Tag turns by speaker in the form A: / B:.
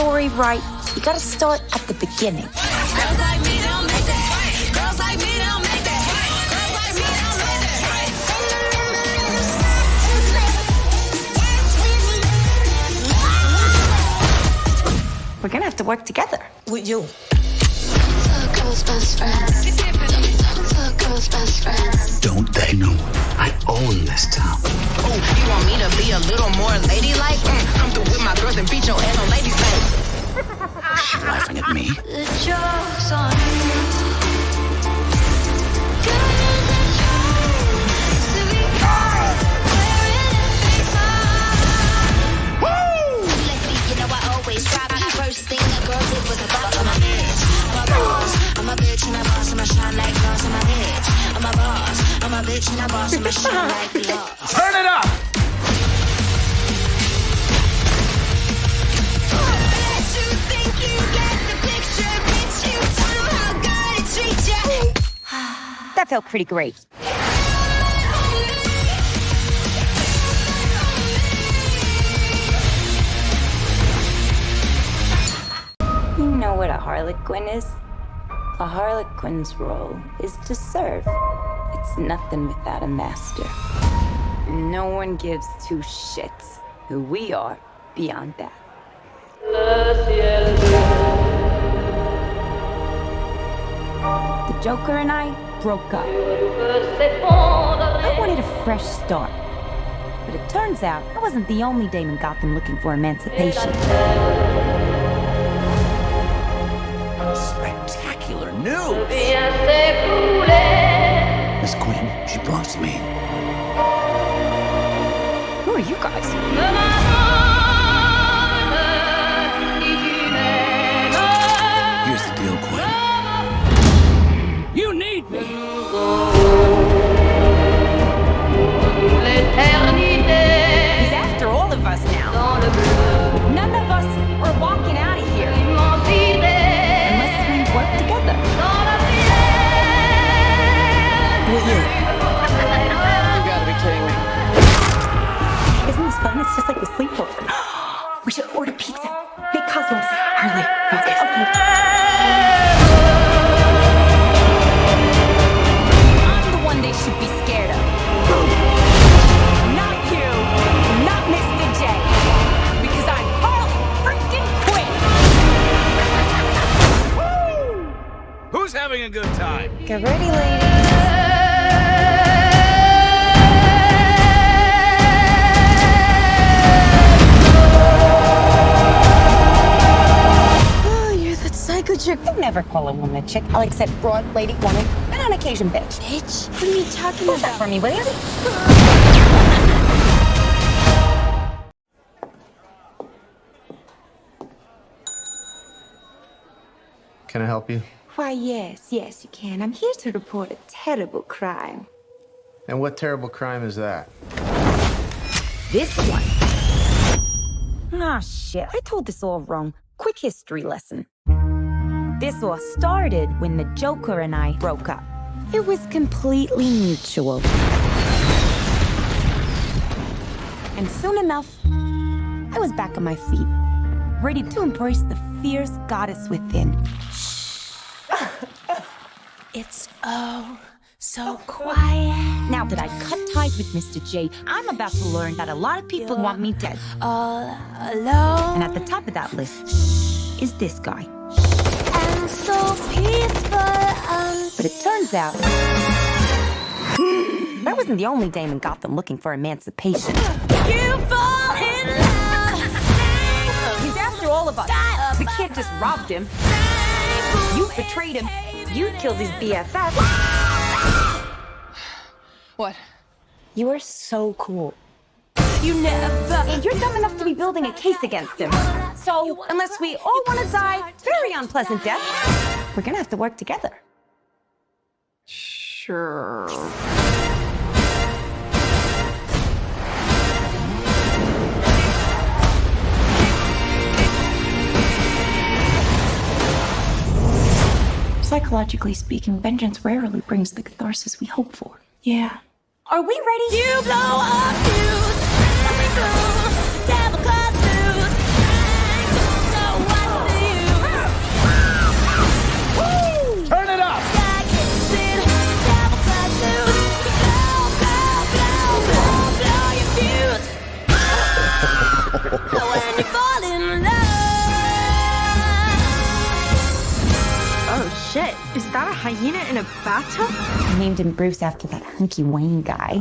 A: story right, you gotta start at the beginning.
B: Girls like me don't make that. Girls like me don't make that. Girls like me don't make that.
A: We're gonna have to work together.
B: With you.
C: Girls' best friends. Girls' best friends.
D: Don't they know I own this town?
B: Oh, you want me to be a little more ladylike? I'm through with my girls and beat your ass on ladies' night.
D: She's laughing at me.
C: The joke's on you.
B: First thing the girl did was about my bitch. I'm a boss, I'm a bitch and a boss, I'ma shine like glass. I'm a bitch, I'm a boss, I'm a bitch and a boss, I'ma shine like glass.
D: Turn it up!
B: You think you get the picture, bitch? You told him how God it treats ya.
A: That felt pretty great. You know what a Harley Quinn is? A Harley Quinn's role is to serve. It's nothing without a master. And no one gives two shits who we are beyond that. The Joker and I broke up. I wanted a fresh start. But it turns out I wasn't the only dame in Gotham looking for emancipation.
D: Spectacular news! Miss Quinn, she belongs to me.
A: Who are you guys?
D: Here's the deal, Quinn. You need me!
A: He's after all of us now. None of us are walking out of here unless we work together.
D: With you. You gotta be kidding me.
A: Isn't this fun? It's just like the sleepover. We should order pizza. Big cosmos. Harley, focus. Okay. I'm the one they should be scared of. Not you. Not Mr. J. Because I'm Harley freaking Quinn.
D: Who's having a good time?
A: Get ready, ladies.
C: Psycho chick.
A: I never call a woman a chick. I'll accept broad, lady, woman, and on occasion, bitch.
C: Bitch? What are you talking
A: What's that
C: about?
A: for me, will you?
E: Can I help you?
A: Why, yes, you can. I'm here to report a terrible crime.
E: And what terrible crime is that?
A: This one. Ah, shit. I told this all wrong. Quick history lesson. This all started when the Joker and I broke up. It was completely mutual. And soon enough, I was back on my feet, ready to embrace the fierce goddess within.
C: It's oh so quiet.
A: Now that I cut ties with Mr. J, I'm about to learn that a lot of people want me dead.
C: All alone.
A: And at the top of that list is this guy.
C: And so peaceful.
A: But it turns out I wasn't the only dame in Gotham looking for emancipation.
C: You fall in love.
A: He's after all of us. The kid just robbed him. You betrayed him. You killed his BFF.
B: What?
A: You are so cool.
C: You never.
A: And you're dumb enough to be building a case against him. So, unless we all want to die very unpleasant death, we're gonna have to work together.
B: Sure.
A: Psychologically speaking, vengeance rarely brings the catharsis we hope for. Yeah. Are we ready?
C: You blow up fuse. Devil cause news. So fall in love.
F: Oh shit, is that a hyena in a bathtub?
A: I named him Bruce after that hunky Wayne guy.